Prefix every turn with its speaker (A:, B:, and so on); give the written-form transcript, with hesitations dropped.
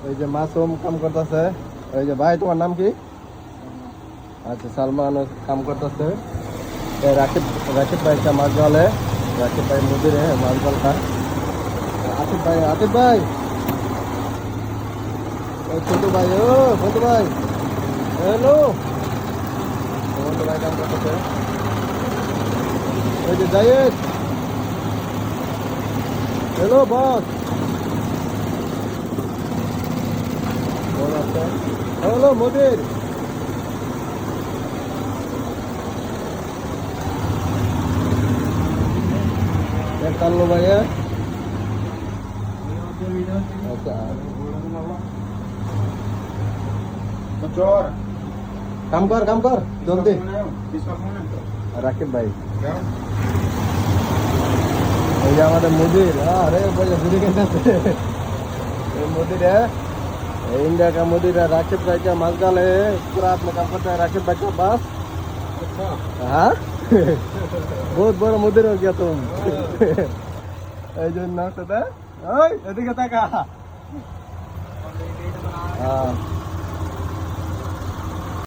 A: এই যে মাসুম কাম করতেছে। এই যে ভাই তোমার নাম কি? আচ্ছা সালমান কাম করতেছে। রাকিব রাকিব ভাই का माल जाल है। राकिब भाई मुदीर है माल जाल का। आतिफ भाई छोटू भाई ओ बंधु भाई हेलो बंधु भाई काम करते ওই যে জায়েদ हेलो बॉस कौन आता है हेलो मुदीर क्या कर लो भाई अच्छा
B: चोर
A: काम कर जल्दी রাকিব ভাই এই যে আমাদের मुदीर अरे भाई दूरी कैसे ये मुदीर है इंडिया का मुदीर है राकिब भाई का मालगाल है पूरा आपने काम करता है राकिब भाई का पास हाँ बहुत बड़ा मुदीर हो गया तुम এই জন্য সাথে ওই এদিকে তাকা हाँ